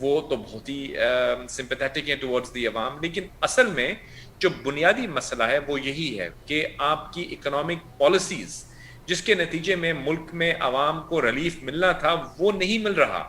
وہ تو بہت ہی سمپیتھیٹک ہیں ٹورڈز دی عوام، لیکن اصل میں جو بنیادی مسئلہ ہے وہ یہی ہے کہ آپ کی اکنامک پالیسیز جس کے نتیجے میں ملک میں عوام کو ریلیف ملنا تھا وہ نہیں مل رہا.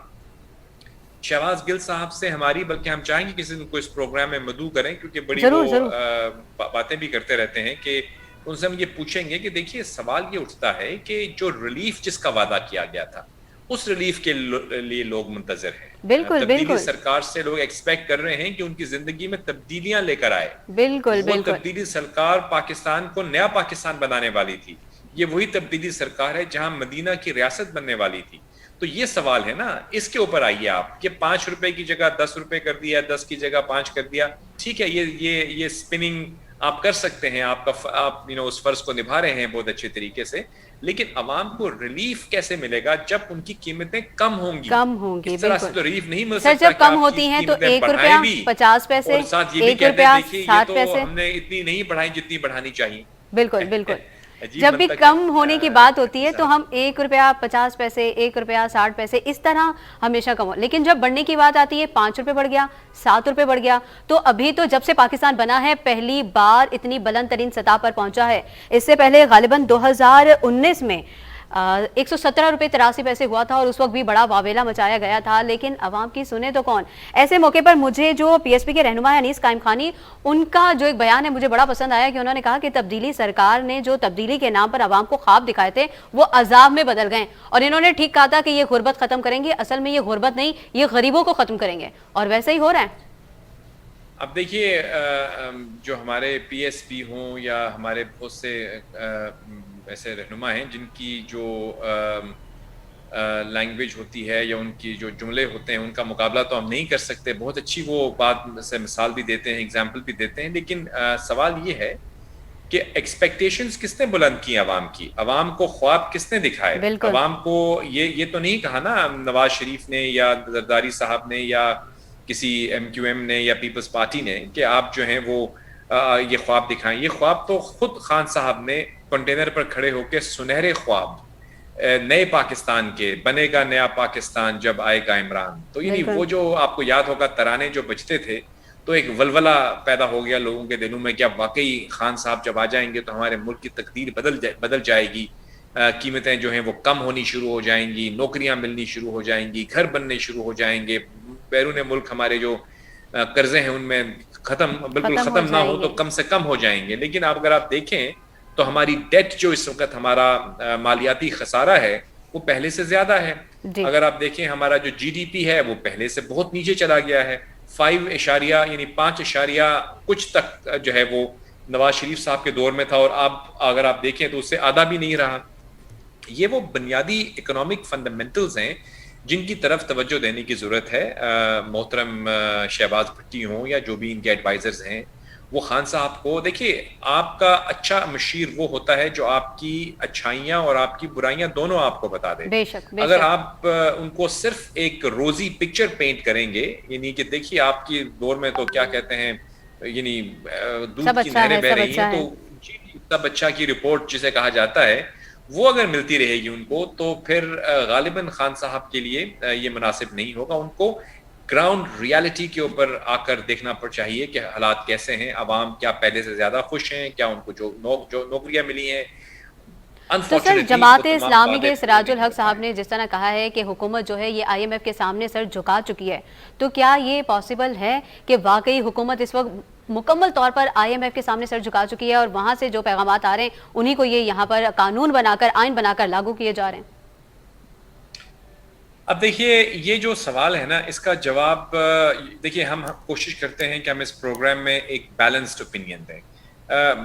شہباز گل صاحب سے ہماری، بلکہ ہم چاہیں گے کسی دن کو اس پروگرام میں مدعو کریں کیونکہ بڑی ضرور وہ ضرور باتیں بھی کرتے رہتے ہیں، کہ ان سے ہم یہ پوچھیں گے کہ دیکھیے سوال یہ اٹھتا ہے کہ جو ریلیف جس کا وعدہ کیا گیا تھا اس ریلیف کے لیے لوگ منتظر ہیں. بالکل تبدیلی بالکل سرکار سے لوگ ایکسپیکٹ کر رہے ہیں کہ ان کی زندگی میں تبدیلیاں لے کر آئے. بالکل وہ بالکل تبدیلی سرکار پاکستان کو نیا پاکستان بنانے والی تھی. یہ وہی تبدیلی سرکار ہے جہاں مدینہ کی ریاست بننے والی تھی. تو یہ سوال ہے نا، اس کے اوپر آئیے آپ. یہ 5 روپے کی جگہ 10 روپے کر دیا، 10 کی جگہ 5 کر دیا، ٹھیک ہے، یہ اسپننگ آپ کر سکتے ہیں، آپ اس فرض کو نبھا رہے ہیں بہت اچھے طریقے سے، لیکن عوام کو ریلیف کیسے ملے گا جب ان کی قیمتیں کم ہوں گی؟ کم ہوں گی. اس طرح سے بالکل تو ریلیف نہیں مل سر، سکتا جب کہ کم آپ ہوتی چیز ہیں تو قیمتیں 1 بڑھائیں روپیہ بھی 50 پیسے، اور ساتھ یہ بھی 1 کہتے روپیہ ہیں دیکھیے یہ 60 تو پیسے. ہم نے اتنی نہیں بڑھائی جتنی بڑھانی چاہیے. بالکل بالکل عجیب جب بھی منطق کم ہونے کی بات ہے ہوتی ہے تو ہم 1 روپیہ 50 پیسے، 1 روپیہ 60 پیسے اس طرح ہمیشہ کم ہو. لیکن جب بڑھنے کی بات آتی ہے 5 روپے بڑھ گیا، 7 روپے بڑھ گیا، تو ابھی تو جب سے پاکستان بنا ہے پہلی بار اتنی بلند ترین سطح پر پہنچا ہے. اس سے پہلے غالباً 2019 میں 117 روپے 83 پیسے ہوا تھا اور اس وقت بھی بڑا واویلا مچایا گیا تھا، لیکن عوام کی سنے تو کون. ایسے موقع پر مجھے جو پی ایس پی کے رہنما انیس قائم خانی، ان کا جو ایک بیان ہے مجھے بڑا پسند آیا کہ انہوں نے کہا کہ تبدیلی سرکار نے جو تبدیلی کے نام پر عوام کو خواب دکھائے تھے وہ عذاب میں بدل گئے. اور انہوں نے ٹھیک کہا تھا کہ یہ غربت ختم کریں گے. اصل میں یہ غربت نہیں، یہ غریبوں کو ختم کریں گے، اور ویسے ہی ہو رہا ہے. اب دیکھیے جو ہمارے پی ایس پی ہوں یا ہمارے بہت سے ایسے رہنما ہیں جن کی جو لینگویج ہوتی ہے یا ان کی جو جملے ہوتے ہیں ان کا مقابلہ تو ہم نہیں کر سکتے. بہت اچھی وہ بات سے مثال بھی دیتے ہیں، اگزامپل بھی دیتے ہیں، لیکن سوال یہ ہے کہ ایکسپیکٹیشنز کس نے بلند کی عوام کی؟ عوام کو خواب کس نے دکھائے؟ بالکل عوام کو یہ تو نہیں کہا نا نواز شریف نے یا زرداری صاحب نے یا کسی ایم کیو ایم نے یا پیپلز پارٹی نے کہ آپ جو ہیں وہ یہ خواب دکھائیں. یہ خواب تو خود خان صاحب نے کنٹینر پر کھڑے ہو کے سنہرے خواب نئے پاکستان کے، بنے گا نیا پاکستان جب آئے گا عمران. تو یعنی وہ جو آپ کو یاد ہوگا ترانے جو بجتے تھے تو ایک ولولہ پیدا ہو گیا لوگوں کے دلوں میں کہ اب واقعی خان صاحب جب آ جائیں گے تو ہمارے ملک کی تقدیر بدل جائے گی. قیمتیں جو ہیں وہ کم ہونی شروع ہو جائیں گی، نوکریاں ملنی شروع ہو جائیں گی، گھر بننے شروع ہو جائیں گے، بیرون ملک ہمارے جو قرضے ہیں ان میں بالکل ختم نہ ہو تو کم سے کم ہو جائیں گے. لیکن اگر آپ دیکھیں تو ہماری ڈیٹ جو اس وقت ہمارا مالیاتی خسارہ ہے وہ پہلے سے زیادہ ہے. اگر آپ دیکھیں ہمارا جو جی ڈی پی ہے وہ پہلے سے بہت نیچے چلا گیا ہے. 5 کچھ تک جو ہے وہ نواز شریف صاحب کے دور میں تھا، اور اگر آپ دیکھیں تو اس سے آدھا بھی نہیں رہا. یہ وہ بنیادی اکنامک فنڈامنٹلز ہیں جن کی طرف توجہ دینے کی ضرورت ہے. محترم شہباز بھٹی ہوں یا جو بھی ان کے ایڈوائزرز ہیں، وہ خان صاحب کو دیکھیے، آپ کا اچھا مشیر وہ ہوتا ہے جو آپ کی اچھائیاں اور آپ کی برائیاں دونوں آپ کو بتا دے. بے شک اگر آپ ان کو صرف ایک روزی پکچر پینٹ کریں گے، یعنی کہ دیکھیے آپ کی دور میں تو کیا کہتے ہیں، یعنی دودھ کی نہریں بہ رہی ہیں، تو سب اچھا کی رپورٹ جسے کہا جاتا ہے وہ اگر ملتی رہے گی ان کو تو پھر غالباً خان صاحب کے لیے یہ مناسب نہیں ہوگا. ان کو گراؤنڈ ریالٹی کے اوپر آ کر دیکھنا چاہیے کہ حالات کیسے ہیں، عوام کیا پہلے سے زیادہ خوش ہیں، کیا ان کو جو نوکریاں ملی ہیں. تو سر جماعت اسلامی کے سراج الحق صاحب نے جس طرح کہا ہے کہ حکومت جو ہے یہ آئی ایم ایف کے سامنے سر جھکا چکی ہے، تو کیا یہ پاسبل ہے کہ واقعی حکومت اس وقت مکمل طور پر آئی ایم ایف کے سامنے سر جھکا چکی ہے اور وہاں سے جو پیغامات آ رہے ہیں انہی کو یہ یہاں پر قانون بنا کر، آئین بنا کر لاگو کیے جا رہے ہیں؟ اب دیکھیے یہ جو سوال ہے نا اس کا جواب دیکھیے ہم کوشش کرتے ہیں کہ ہم اس پروگرام میں ایک بیلنسڈ اوپینین دیں.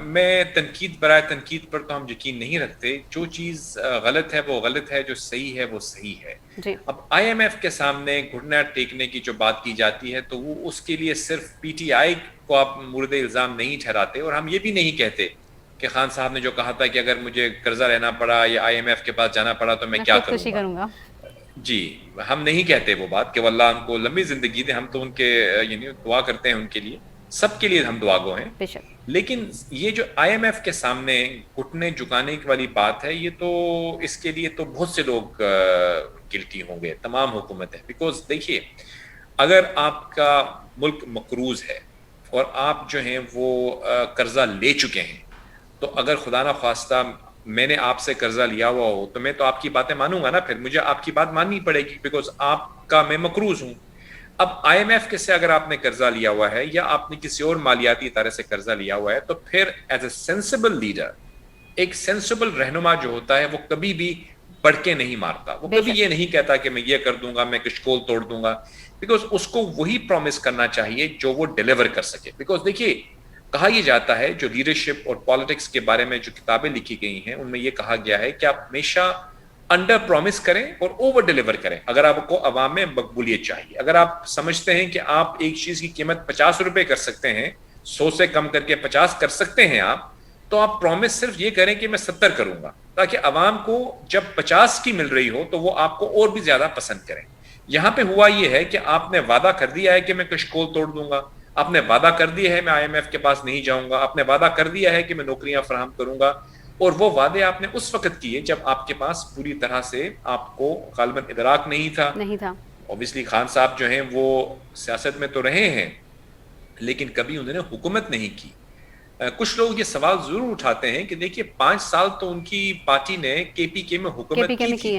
میں تنقید برائے تنقید پر تو ہم یقین نہیں رکھتے. جو چیز غلط ہے وہ غلط ہے، جو صحیح ہے وہ صحیح ہے. اب آئی ایم ایف کے سامنے گھٹنا ٹیکنے کی جو بات کی جاتی ہے تو وہ اس کے لیے صرف پی ٹی آئی کو آپ مورد الزام نہیں ٹھہراتے، اور ہم یہ بھی نہیں کہتے کہ خان صاحب نے جو کہا تھا کہ اگر مجھے قرضہ لینا پڑا یا آئی ایم ایف کے پاس جانا پڑا تو میں کیا کروں گا. جی ہم نہیں کہتے وہ بات کہ واللہ ان کو لمبی زندگی دے. ہم تو ان کے یعنی دعا کرتے ہیں ان کے لیے، سب کے لیے ہم دعا گو ہیں. لیکن یہ جو آئی ایم ایف کے سامنے گھٹنے جھکانے والی بات ہے، یہ تو اس کے لیے تو بہت سے لوگ گلٹی ہوں گے، تمام حکومتیں. بیکاز دیکھیے اگر آپ کا ملک مقروض ہے اور آپ جو ہیں وہ قرضہ لے چکے ہیں, تو اگر خدا نہ خواستہ میں نے آپ سے قرضہ لیا ہوا ہو تو میں تو آپ کی باتیں مانوں گا نا, پھر مجھے آپ کی بات ماننی پڑے گی بیکاز آپ کا میں مقروض ہوں. اب آئی ایم ایف کے سے اگر آپ نے قرضہ لیا ہوا ہے یا آپ نے کسی اور مالیاتی ادارے سے قرضہ لیا ہوا ہے, تو پھر ایز اے سینسیبل لیڈر, ایک سینسیبل رہنما جو ہوتا ہے وہ کبھی بھی بڑھ کے نہیں مارتا, وہ کبھی یہ نہیں کہتا کہ میں یہ کر دوں گا, میں کشکول توڑ دوں گا, بیکاز اس کو وہی پرومس کرنا چاہیے جو وہ ڈیلیور کر سکے. بیکاز دیکھیے کہا یہ جاتا ہے, جو لیڈرشپ اور پالیٹکس کے بارے میں جو کتابیں لکھی گئی ہیں ان میں یہ کہا گیا ہے کہ آپ ہمیشہ انڈر پرومس کریں اور اوور ڈیلیور کریں اگر آپ کو عوام میں مقبولیت چاہیے. اگر آپ سمجھتے ہیں کہ آپ ایک چیز کی قیمت 50 روپے کر سکتے ہیں, 100 سے کم کر کے 50 کر سکتے ہیں آپ, تو آپ پرومس صرف یہ کریں کہ میں 70 کروں گا, تاکہ عوام کو جب 50 کی مل رہی ہو تو وہ آپ کو اور بھی زیادہ پسند کریں. یہاں پہ ہوا یہ ہے کہ آپ نے وعدہ کر دیا ہے کہ میں کشکول توڑ دوں گا, آپ نے وعدہ کر دیا ہے میں آئی ایم ایف کے پاس نہیں جاؤں گا, آپ نے وعدہ کر دیا ہے کہ میں نوکریاں فراہم کروں گا, اور وہ وعدے آپ نے اس وقت کیے جب آپ کے پاس پوری طرح سے آپ کو غالباً ادراک نہیں تھا. اوبیسلی خان صاحب جو ہیں وہ سیاست میں تو رہے ہیں لیکن کبھی انہوں نے حکومت نہیں کی. کچھ لوگ یہ سوال ضرور اٹھاتے ہیں کہ دیکھیے 5 سال تو ان کی پارٹی نے کے پی کے میں حکومت کی تھی,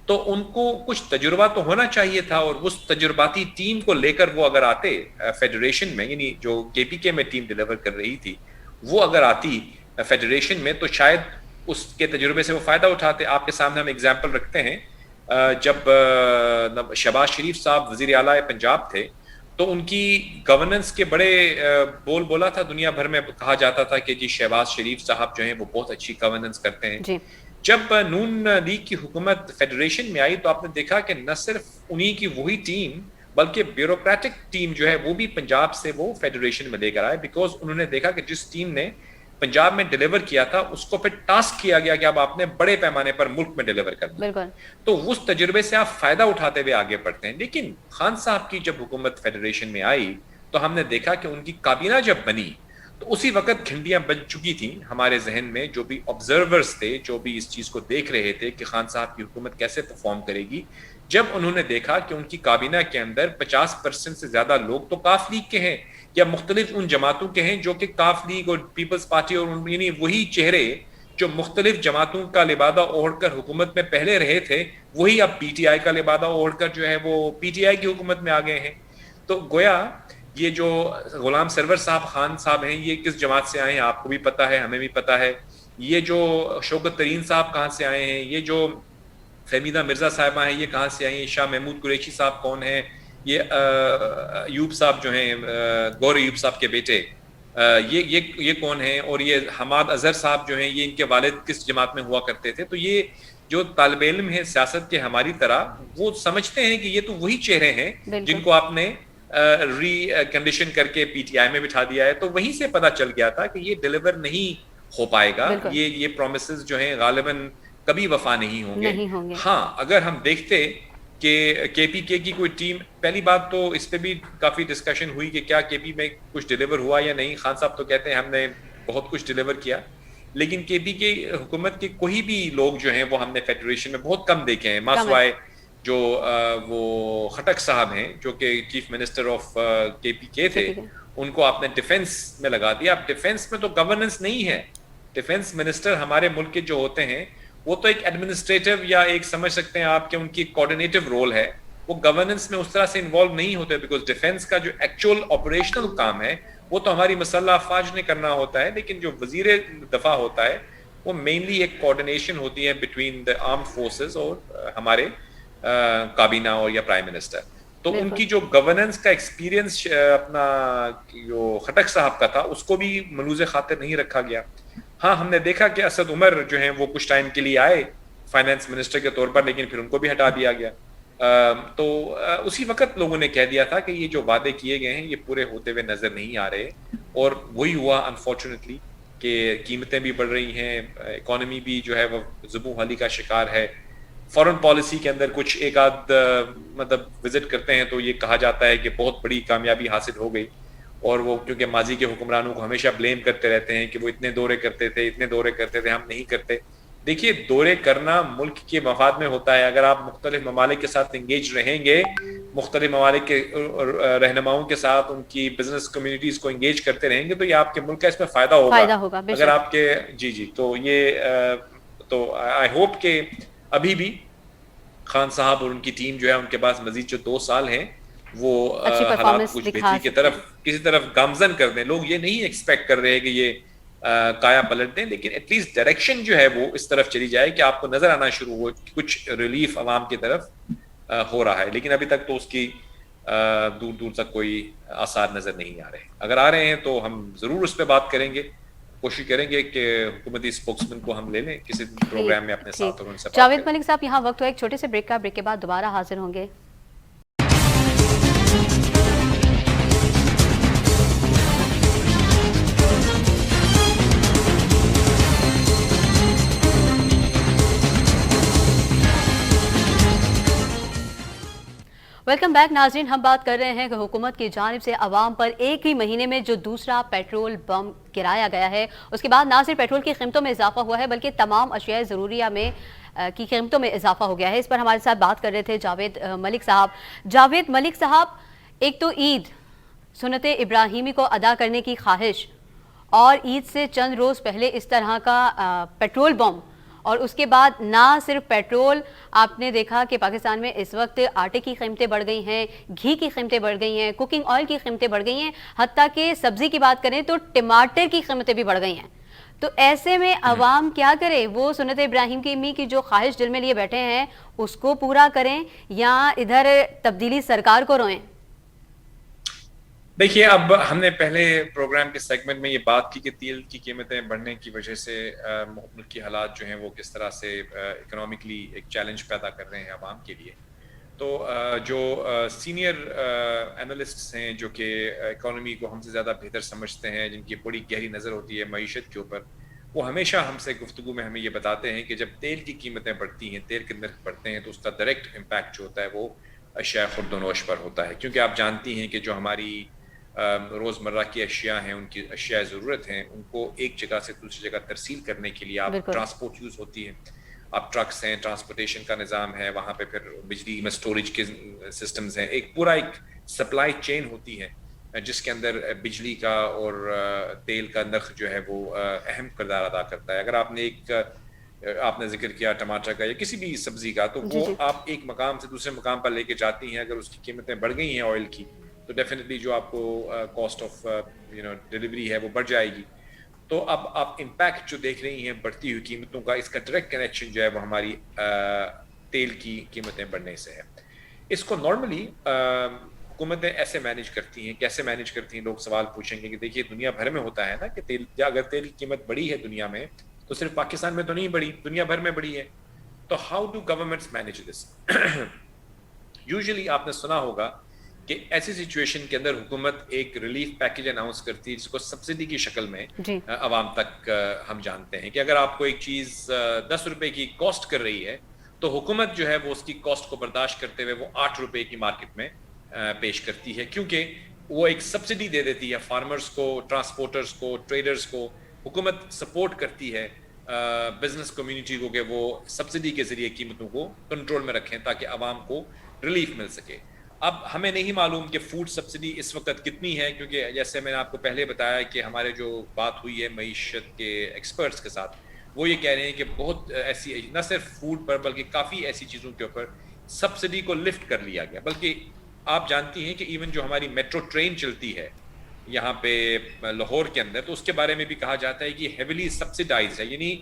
تو ان کو کچھ تجربہ تو ہونا چاہیے تھا, اور اس تجرباتی ٹیم کو لے کر وہ اگر آتے فیڈریشن میں, یعنی جو کے پی کے میں ٹیم ڈیلیور کر رہی تھی وہ اگر آتی فیڈریشن میں, تو شاید اس کے تجربے سے وہ فائدہ اٹھاتے. آپ کے سامنے ہم ایگزامپل رکھتے ہیں, جب شہباز شریف صاحب وزیر اعلیٰ پنجاب تھے تو ان کی گورننس کے بڑے بول بولا تھا, دنیا بھر میں کہا جاتا تھا کہ جی شہباز شریف صاحب جو ہیں وہ بہت اچھی گورننس کرتے ہیں. جب نون لیگ کی حکومت فیڈریشن میں آئی تو آپ نے دیکھا کہ نہ صرف انہی کی وہی ٹیم بلکہ بیوروکریٹک ٹیم جو ہے وہ بھی پنجاب سے وہ فیڈریشن میں لے کر آئے, بیکاز انہوں نے دیکھا کہ جس ٹیم نے پنجاب میں ڈیلیور کیا تھا اس کو پھر ٹاسک کیا گیا کہ اب آپ نے بڑے پیمانے پر ملک میں ڈیلیور کرنا, تو اس تجربے سے آپ فائدہ اٹھاتے ہوئے آگے بڑھتے ہیں. لیکن خان صاحب کی جب حکومت فیڈریشن میں آئی تو ہم نے دیکھا کہ ان کی کابینہ جب بنی تو اسی وقت گھنٹیاں بج چکی تھیں ہمارے ذہن میں, جو بھی آبزرورز تھے, جو بھی اس چیز کو دیکھ رہے تھے کہ خان صاحب کی حکومت کیسے پرفارم کرے گی. جب انہوں نے دیکھا کہ ان کی کابینہ کے اندر 50% سے زیادہ لوگ تو کاف لیگ کے ہیں یا مختلف ان جماعتوں کے ہیں جو کہ کاف لیگ اور پیپلز پارٹی, اور یعنی وہی چہرے جو مختلف جماعتوں کا لبادہ اوڑھ کر حکومت میں پہلے رہے تھے وہی اب پی ٹی آئی کا لبادہ اوڑھ کر جو ہے وہ پی ٹی آئی کی حکومت میں آ گئے ہیں. تو گویا یہ جو غلام سرور صاحب خان صاحب ہیں یہ کس جماعت سے آئے ہیں آپ کو بھی پتہ ہے, ہمیں بھی پتہ ہے. یہ جو شوکت ترین صاحب کہاں سے آئے ہیں, یہ جو فہمیدہ مرزا صاحبہ ہیں یہ کہاں سے آئی ہیں, شاہ محمود قریشی صاحب کون ہیں, یہ ایوب صاحب جو ہیں گور ایوب صاحب کے بیٹے, یہ کون ہیں, اور یہ حماد اظہر صاحب جو ہیں یہ ان کے والد کس جماعت میں ہوا کرتے تھے. تو یہ جو طالب علم ہیں سیاست کے ہماری طرح وہ سمجھتے ہیں کہ یہ تو وہی چہرے ہیں جن کو آپ نے ری کنڈیشن کر کے پی ٹی آئی میں بٹھا دیا ہے. تو وہیں سے پتہ چل گیا تھا کہ یہ ڈیلیور نہیں ہو پائے گا, یہ پرومسز جو ہیں غالباً کبھی وفا نہیں ہوں گے. ہاں اگر ہم دیکھتے کہ کے پی کے کی کوئی ٹیم, پہلی بات تو اس پہ بھی کافی ڈسکشن ہوئی کہ کیا کے پی میں کچھ ڈیلیور ہوا یا نہیں. خان صاحب تو کہتے ہیں ہم نے بہت کچھ ڈیلیور کیا, لیکن کے پی کے حکومت کے کوئی بھی لوگ جو ہیں وہ ہم نے فیڈریشن میں بہت کم دیکھے ہیں, ماسوائے جو وہ خٹک صاحب ہیں جو کہ چیف منسٹر آف کے پی کے تھے, ان کو آپ نے ڈیفنس میں لگا دیا. اب ڈیفنس میں تو گورننس نہیں ہے. ڈیفنس منسٹر ہمارے ملک کے جو ہوتے ہیں وہ تو ایک ایڈمنسٹریٹو یا ایک سمجھ سکتے ہیں آپ کہ ان کی کوآرڈینیٹو رول ہے, وہ گورننس میں اس طرح سے انوالو نہیں ہوتے, بیکاز ڈیفنس کا جو ایکچوئل آپریشنل کام ہے وہ تو ہماری مسلح افواج نے کرنا ہوتا ہے, لیکن جو وزیر دفاع ہوتا ہے وہ مینلی ایک کوآرڈینیشن ہوتی ہے بٹوین دا آرمڈ فورسز اور ہمارے کابینہ اور یا پرائم منسٹر. تو ان کی جو گورننس کا ایکسپیرینس اپنا جو خٹک صاحب کا تھا اس کو بھی ملوز خاطر نہیں رکھا گیا. ہاں ہم نے دیکھا کہ اسد عمر جو ہیں وہ کچھ ٹائم کے لیے آئے فائنانس منسٹر کے طور پر, لیکن پھر ان کو بھی ہٹا دیا گیا. تو اسی وقت لوگوں نے کہہ دیا تھا کہ یہ جو وعدے کیے گئے ہیں یہ پورے ہوتے ہوئے نظر نہیں آ رہے, اور وہی ہوا انفارچونیٹلی کہ قیمتیں بھی بڑھ رہی ہیں, اکانومی بھی جو ہے وہ زبوں حالی کا شکار ہے. فورن پالیسی کے اندر کچھ ایک آدھ مطلب وزٹ کرتے ہیں تو یہ کہا جاتا ہے کہ بہت بڑی کامیابی حاصل ہو گئی, اور وہ کیونکہ ماضی کے حکمرانوں کو ہمیشہ بلیم کرتے رہتے ہیں کہ وہ اتنے دورے کرتے تھے ہم نہیں کرتے, دیکھیے دورے کرنا ملک کے مفاد میں ہوتا ہے. اگر آپ مختلف ممالک کے ساتھ انگیج رہیں گے, مختلف ممالک کے رہنماؤں کے ساتھ ان کی بزنس کمیونٹیز کو انگیج کرتے رہیں گے تو یہ آپ کے ملک کا اس میں فائدہ ہوگا. اگر آپ کے جی تو یہ تو آئی ہوپ کہ ابھی بھی خان صاحب اور ان کی ٹیم جو ہے ان کے پاس مزید جو 2 سال ہیں وہ حالات کچھ بہتری کی طرف کسی طرف گامزن کر دیں. لوگ یہ نہیں ایکسپیکٹ کر رہے کہ یہ کایا پلٹ دیں, لیکن ایٹ لیسٹ ڈائریکشن جو ہے وہ اس طرف چلی جائے کہ آپ کو نظر آنا شروع ہو کچھ ریلیف عوام کی طرف ہو رہا ہے. لیکن ابھی تک تو اس کی دور دور تک کوئی آثار نظر نہیں آ رہے. اگر آ رہے ہیں تو ہم ضرور اس پہ بات کریں گے, کوشش کریں گے کہ حکومتی اسپوکسمین کو ہم لے لیں کسی پروگرام میں اپنے ساتھ اور ان سے بات کریں. جاوید ملک صاحب یہاں وقت ہو ایک چھوٹے سے بریک کا, بریک کے بعد دوبارہ حاضر ہوں گے. ویلکم بیک ناظرین. ہم بات کر رہے ہیں کہ حکومت کی جانب سے عوام پر ایک ہی مہینے میں جو دوسرا پیٹرول بم گرایا گیا ہے, اس کے بعد نہ صرف پیٹرول کی قیمتوں میں اضافہ ہوا ہے بلکہ تمام اشیاء ضروریہ میں کی قیمتوں میں اضافہ ہو گیا ہے. اس پر ہمارے ساتھ بات کر رہے تھے جاوید ملک صاحب. جاوید ملک صاحب, ایک تو عید سنت ابراہیمی کو ادا کرنے کی خواہش, اور عید سے چند روز پہلے اس طرح کا پیٹرول بم, اور اس کے بعد نہ صرف پیٹرول, آپ نے دیکھا کہ پاکستان میں اس وقت آٹے کی قیمتیں بڑھ گئی ہیں, گھی کی قیمتیں بڑھ گئی ہیں, کوکنگ آئل کی قیمتیں بڑھ گئی ہیں, حتیٰ کہ سبزی کی بات کریں تو ٹماٹر کی قیمتیں بھی بڑھ گئی ہیں. تو ایسے میں عوام کیا کرے؟ وہ سنت ابراہیم کی جو خواہش دل میں لیے بیٹھے ہیں اس کو پورا کریں یا ادھر تبدیلی سرکار کو روئیں؟ دیکھیے اب ہم نے پہلے پروگرام کے سیگمنٹ میں یہ بات کی کہ تیل کی قیمتیں بڑھنے کی وجہ سے ملک کی حالات جو ہیں وہ کس طرح سے اکنامکلی ایک چیلنج پیدا کر رہے ہیں عوام کے لیے. تو جو سینئر اینالسٹس ہیں جو کہ اکانومی کو ہم سے زیادہ بہتر سمجھتے ہیں, جن کی بڑی گہری نظر ہوتی ہے معیشت کے اوپر, وہ ہمیشہ ہم سے گفتگو میں ہمیں یہ بتاتے ہیں کہ جب تیل کی قیمتیں بڑھتی ہیں, تیل کے نرخ بڑھتے ہیں, تو اس کا ڈائریکٹ امپیکٹ جو ہوتا ہے وہ اشیاء خورد و نوش پر ہوتا ہے. کیونکہ آپ جانتی ہیں کہ جو ہماری روزمرہ کی اشیاء ہیں, ان کی اشیاء ضرورت ہیں, ان کو ایک جگہ سے دوسری جگہ ترسیل کرنے کے لیے آپ ٹرانسپورٹ یوز ہوتی ہے. آپ ٹرکس ہیں, ٹرانسپورٹیشن کا نظام ہے, وہاں پہ پھر بجلی میں سٹوریج کے سسٹمز ہیں, ایک پورا ایک سپلائی چین ہوتی ہے جس کے اندر بجلی کا اور تیل کا نرخ جو ہے وہ اہم کردار ادا کرتا ہے. اگر آپ نے ذکر کیا ٹماٹر کا یا کسی بھی سبزی کا, تو وہ آپ ایک مقام سے دوسرے مقام پر لے کے جاتی ہیں. اگر اس کی قیمتیں بڑھ گئی ہیں آئل کی, تو ڈیفینیٹلی جو آپ کو کاسٹ آف ڈیلیوری ہے وہ بڑھ جائے گی. تو اب آپ امپیکٹ جو دیکھ رہی ہیں بڑھتی ہوئی قیمتوں کا, اس کا ڈائریکٹ کنیکشن جو ہے وہ ہماری تیل کی قیمتیں بڑھنے سے ہے. اس کو نارملی حکومتیں ایسے مینیج کرتی ہیں. کیسے مینیج کرتی ہیں؟ لوگ سوال پوچھیں گے کہ دیکھیے دنیا بھر میں ہوتا ہے نا کہ اگر تیل کی قیمت بڑھی ہے دنیا میں, تو صرف پاکستان میں تو نہیں بڑھی, دنیا بھر میں بڑھی ہے. تو how do governments manage this? Usually آپ نے سنا ہوگا کہ ایسی سچویشن کے اندر حکومت ایک ریلیف پیکیج اناؤنس کرتی ہے جس کو سبسڈی کی شکل میں عوام تک ہم جانتے ہیں کہ اگر آپ کو ایک چیز 10 روپے کی کاسٹ کر رہی ہے, تو حکومت جو ہے وہ اس کی کاسٹ کو برداشت کرتے ہوئے وہ 8 روپے کی مارکیٹ میں پیش کرتی ہے, کیونکہ وہ ایک سبسڈی دے دیتی ہے فارمرز کو, ٹرانسپورٹرز کو, ٹریڈرز کو. حکومت سپورٹ کرتی ہے بزنس کمیونٹی کو کہ وہ سبسڈی کے ذریعے قیمتوں کو کنٹرول میں رکھیں تاکہ عوام کو ریلیف مل سکے. اب ہمیں نہیں معلوم کہ فوڈ سبسڈی اس وقت کتنی ہے, کیونکہ جیسے میں نے آپ کو پہلے بتایا کہ ہمارے جو بات ہوئی ہے معیشت کے ایکسپرٹس کے ساتھ, وہ یہ کہہ رہے ہیں کہ بہت ایسی, نہ صرف فوڈ پر بلکہ کافی ایسی چیزوں کے اوپر سبسڈی کو لفٹ کر لیا گیا. بلکہ آپ جانتی ہیں کہ ایون جو ہماری میٹرو ٹرین چلتی ہے یہاں پہ لاہور کے اندر, تو اس کے بارے میں بھی کہا جاتا ہے کہ ہیویلی سبسڈائز ہے. یعنی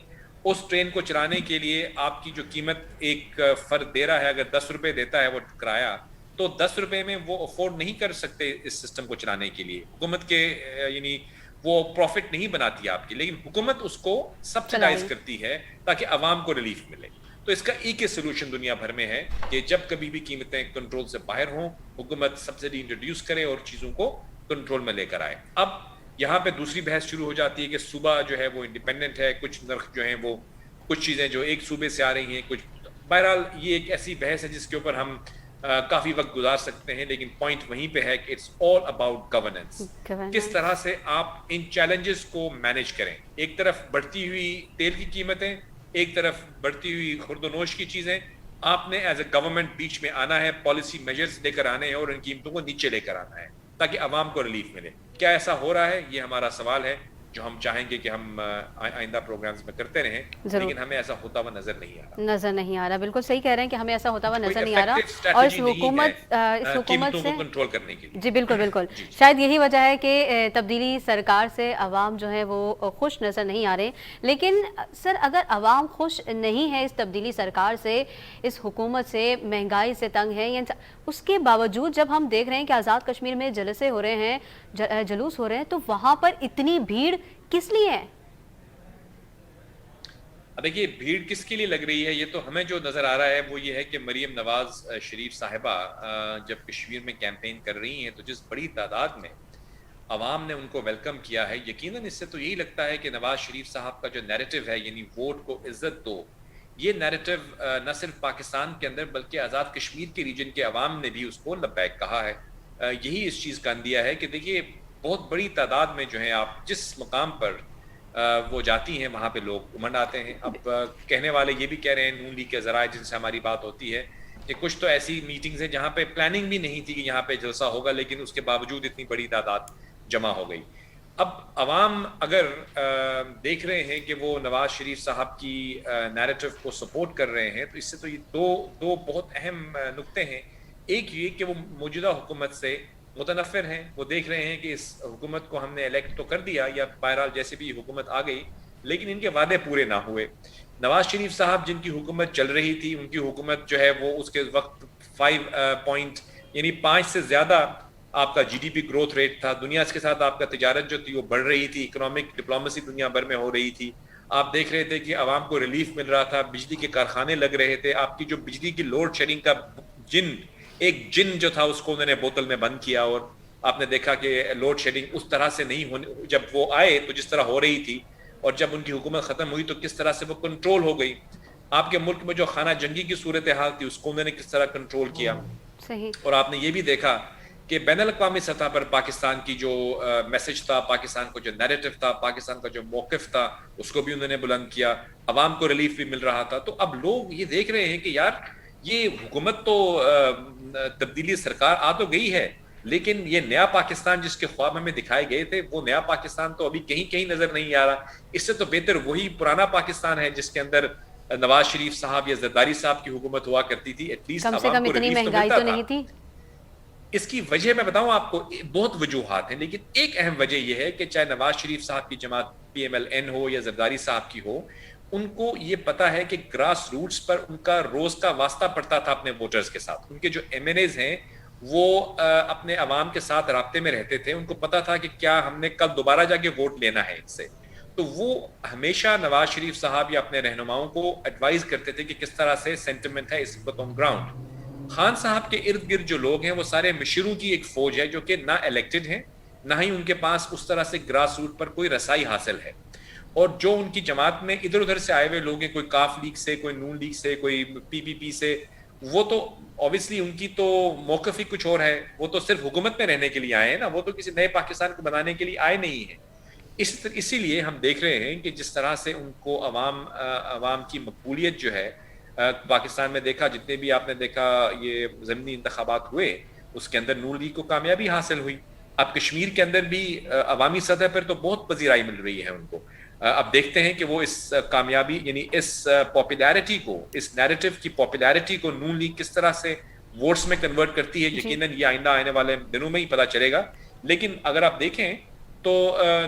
اس ٹرین کو چلانے کے لیے آپ کی جو قیمت ایک فرد دے رہا ہے, اگر 10 روپے دیتا ہے وہ کرایہ, تو 10 روپے میں وہ افورڈ نہیں کر سکتے اس سسٹم کو چلانے کے لیے. حکومت کے یعنی وہ پروفٹ نہیں بناتی آپ کی, لیکن حکومت اس کو سبسڈائز کرتی ہے تاکہ عوام کو ریلیف ملے. تو اس کا ایک ہی سلوشن دنیا بھر میں ہے کہ جب کبھی بھی قیمتیں کنٹرول سے باہر ہوں, حکومت سبسڈی انٹروڈیوس کرے اور چیزوں کو کنٹرول میں لے کر آئے. اب یہاں پہ دوسری بحث شروع ہو جاتی ہے کہ صوبہ جو ہے وہ انڈیپینڈنٹ ہے, کچھ نرخ جو ہیں وہ کچھ چیزیں جو ایک صوبے سے آ رہی ہیں, کچھ. بہرحال یہ ایک ایسی بحث ہے جس کے اوپر ہم کافی وقت گزار سکتے ہیں, لیکن پوائنٹ وہیں پہ ہے کہ اٹس آل اباؤٹ گورننس. کس طرح سے آپ ان چیلنجز کو مینیج کریں. ایک طرف بڑھتی ہوئی تیل کی قیمتیں, ایک طرف بڑھتی ہوئی خورد و نوش کی چیزیں، آپ نے ایز اے گورنمنٹ بیچ میں آنا ہے، پالیسی میجرز لے کر آنے ہیں اور ان قیمتوں کو نیچے لے کر آنا ہے تاکہ عوام کو ریلیف ملے. کیا ایسا ہو رہا ہے؟ یہ ہمارا سوال ہے جو ہم چاہیں گے کہ ہم آئندہ پروگرامز میں کرتے رہیں، لیکن ہمیں ایسا ہوتا ہوا نظر نہیں آ رہا. بالکل صحیح کہہ رہے ہیں کہ ہمیں ایسا ہوتا ہوا نظر نہیں آ رہا. اور اس حکومت سے کنٹرول کرنے کے لیے جی بالکل شاید یہی وجہ ہے کہ تبدیلی سرکار سے عوام جو ہے وہ خوش نظر نہیں آ رہے. لیکن سر اگر عوام خوش نہیں ہے اس تبدیلی سرکار سے، اس حکومت سے، مہنگائی سے تنگ ہے، اس کے باوجود جب ہم دیکھ رہے ہیں کہ آزاد کشمیر میں جلسے ہو رہے ہیں، جلوس ہو رہے ہیں، تو وہاں پر اتنی بھیڑ کس لیے ہے؟ دیکھیے بھیڑ کس کے لیے لگ رہی ہے، یہ تو ہمیں جو نظر آ رہا ہے وہ یہ ہے کہ مریم نواز شریف صاحبہ جب کشمیر میں کیمپین کر رہی ہیں تو جس بڑی تعداد میں عوام نے ان کو ویلکم کیا ہے، یقیناً اس سے تو یہی لگتا ہے کہ نواز شریف صاحب کا جو نیریٹو ہے، یعنی ووٹ کو عزت دو، یہ نیریٹو نہ صرف پاکستان کے اندر بلکہ آزاد کشمیر کے ریجن کے عوام نے بھی اس کو لبیک کہا ہے. یہی اس چیز کا اندیہ ہے کہ دیکھیے بہت بڑی تعداد میں جو ہیں آپ جس مقام پر وہ جاتی ہیں وہاں پہ لوگ امنڈ آتے ہیں. اب کہنے والے یہ بھی کہہ رہے ہیں، نون لیگ کے ذرائع جن سے ہماری بات ہوتی ہے، کہ کچھ تو ایسی میٹنگز ہیں جہاں پہ پلاننگ بھی نہیں تھی کہ یہاں پہ جلسہ ہوگا، لیکن اس کے باوجود اتنی بڑی تعداد جمع ہو گئی. اب عوام اگر دیکھ رہے ہیں کہ وہ نواز شریف صاحب کی نیریٹو کو سپورٹ کر رہے ہیں، تو اس سے تو یہ دو بہت اہم نقطے ہیں. ایک یہ کہ وہ موجودہ حکومت سے متنفر ہیں، وہ دیکھ رہے ہیں کہ اس حکومت کو ہم نے الیکٹ تو کر دیا یا بہرحال جیسے بھی حکومت آ گئی، لیکن ان کے وعدے پورے نہ ہوئے. نواز شریف صاحب جن کی حکومت چل رہی تھی، ان کی حکومت جو ہے وہ اس کے وقت 5 سے زیادہ آپ کا G D P growth rate تھا. دنیا کے ساتھ آپ کا تجارت جو تھی وہ بڑھ رہی تھی، اکنامک ڈپلومیسی دنیا بھر میں ہو رہی تھی. آپ دیکھ رہے تھے کہ عوام کو ریلیف مل رہا تھا، بجلی کے کارخانے لگ رہے تھے. آپ کی جو بجلی کی لوڈ شیڈنگ کا ایک جن جو تھا اس کو انہوں نے بوتل میں بند کیا، اور آپ نے دیکھا کہ لوڈ شیڈنگ اس طرح سے نہیں ہونے، جب وہ آئے تو جس طرح ہو رہی تھی، اور جب ان کی حکومت ختم ہوئی تو کس طرح سے وہ کنٹرول ہو گئی. آپ کے ملک میں جو خانہ جنگی کی صورتحال تھی اس کو انہوں نے کس طرح کنٹرول کیا. اور آپ نے یہ بھی دیکھا کہ بین الاقوامی سطح پر پاکستان کی جو میسج تھا، پاکستان کو جو نیریٹو تھا، پاکستان کا جو موقف تھا، اس کو بھی انہوں نے بلند کیا. عوام کو ریلیف بھی مل رہا تھا. تو اب لوگ یہ دیکھ رہے ہیں کہ یار یہ حکومت تو تبدیلی سرکار آ تو گئی ہے، لیکن یہ نیا پاکستان جس کے خواب ہمیں دکھائے گئے تھے، وہ نیا پاکستان تو ابھی کہیں نظر نہیں آ رہا. اس سے تو بہتر وہی پرانا پاکستان ہے جس کے اندر نواز شریف صاحب یا زرداری صاحب کی حکومت ہوا کرتی تھی. ایٹ لیسٹ کم سے کم اتنی مہنگائی تو نہیں تھی. اس کی وجہ میں بتاؤں آپ کو، بہت وجوہات ہیں، لیکن ایک اہم وجہ یہ ہے کہ چاہے نواز شریف صاحب کی جماعت PMLN ہو یا زرداری صاحب کی ہو، ان کو یہ پتا ہے کہ گراس روٹس پر ان کا روز کا واسطہ پڑتا تھا اپنے ووٹرز کے ساتھ. ان کے جو MNAs ہیں وہ اپنے عوام کے ساتھ رابطے میں رہتے تھے، ان کو پتا تھا کہ کیا ہم نے کل دوبارہ جا کے ووٹ لینا ہے ان سے. تو وہ ہمیشہ نواز شریف صاحب یا اپنے رہنماؤں کو ایڈوائز کرتے تھے کہ کس طرح سے سینٹیمنٹ ہے اس وقت آن گراؤنڈ. خان صاحب کے ارد گرد جو لوگ ہیں وہ سارے مشیروں کی ایک فوج ہے جو کہ نہ الیکٹڈ ہیں، نہ ہی ان کے پاس اس طرح سے گراس روٹ پر کوئی رسائی حاصل ہے. اور جو ان کی جماعت میں ادھر ادھر سے آئے ہوئے لوگ ہیں، کوئی کاف لیگ سے، کوئی نون لیگ سے، کوئی PPP سے، وہ تو اوبیسلی ان کی تو موقف ہی کچھ اور ہے. وہ تو صرف حکومت میں رہنے کے لیے آئے ہیں نا، وہ تو کسی نئے پاکستان کو بنانے کے لیے آئے نہیں ہیں. اسی لیے ہم دیکھ رہے ہیں کہ جس طرح سے ان کو عوام کی مقبولیت جو ہے پاکستان میں دیکھا، جتنے بھی آپ نے دیکھا یہ ضمنی انتخابات ہوئے اس کے اندر نون لیگ کو کامیابی حاصل ہوئی. اب کشمیر کے اندر بھی عوامی سطح پر تو بہت پذیرائی مل رہی ہے ان کو. اب دیکھتے ہیں کہ وہ اس کامیابی، یعنی اس پاپولیرٹی کو، اس نیریٹو کی پاپولیرٹی کو نون لیگ کس طرح سے ووٹس میں کنورٹ کرتی ہے، یقیناً یہ آئندہ آنے والے دنوں میں ہی پتہ چلے گا. لیکن اگر آپ دیکھیں تو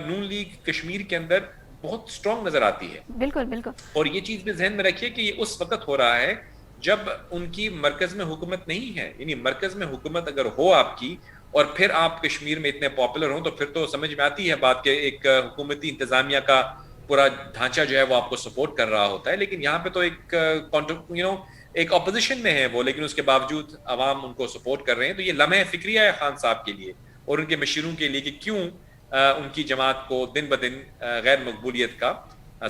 نون لیگ کشمیر کے اندر بہت سٹرونگ نظر آتی ہے. بالکل. اور یہ چیز بھی ذہن میں رکھیے کہ یہ اس وقت ہو رہا ہے جب ان کی مرکز میں حکومت نہیں ہے. یعنی مرکز میں حکومت اگر ہو آپ کی اور پھر آپ کشمیر میں اتنے پاپولر ہوں تو پھر تو سمجھ میں آتی ہے بات کہ ایک حکومتی انتظامیہ کا پورا ڈھانچہ جو ہے وہ آپ کو سپورٹ کر رہا ہوتا ہے. لیکن یہاں پہ تو ایک اپوزیشن میں ہے وہ، لیکن اس کے باوجود عوام ان کو سپورٹ کر رہے ہیں. تو یہ لمحہ فکریہ ہے خان صاحب کے لیے اور ان کے مشیروں کے لیے کہ کیوں ان کی جماعت کو دن بدن غیر مقبولیت کا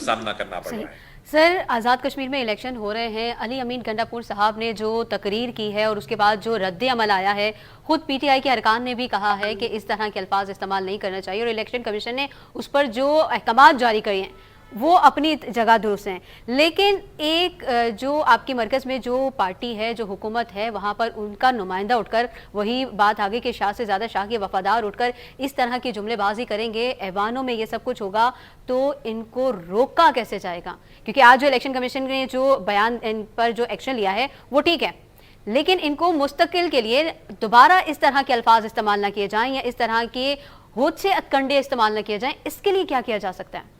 سامنا کرنا پڑ رہا ہے. سر آزاد کشمیر میں الیکشن ہو رہے ہیں، علی امین گنڈا پور صاحب نے جو تقریر کی ہے اور اس کے بعد جو رد عمل آیا ہے، خود PTI کے ارکان نے بھی کہا ہے کہ اس طرح کے الفاظ استعمال نہیں کرنا چاہیے، اور الیکشن کمیشن نے اس پر جو احکامات جاری کیے ہیں وہ اپنی جگہ درست ہیں، لیکن ایک جو آپ کی مرکز میں جو پارٹی ہے، جو حکومت ہے، وہاں پر ان کا نمائندہ اٹھ کر وہی بات آگے کہ شاہ سے زیادہ شاہ کے وفادار اٹھ کر اس طرح کی جملے بازی کریں گے، ایوانوں میں یہ سب کچھ ہوگا، تو ان کو روکا کیسے جائے گا؟ کیونکہ آج جو الیکشن کمیشن نے جو بیان ان پر جو ایکشن لیا ہے وہ ٹھیک ہے، لیکن ان کو مستقل کے لیے دوبارہ اس طرح کے الفاظ استعمال نہ کیے جائیں یا اس طرح کے ہوت سے اتکنڈے استعمال نہ کیے جائیں، اس کے لیے کیا کیا جا سکتا ہے؟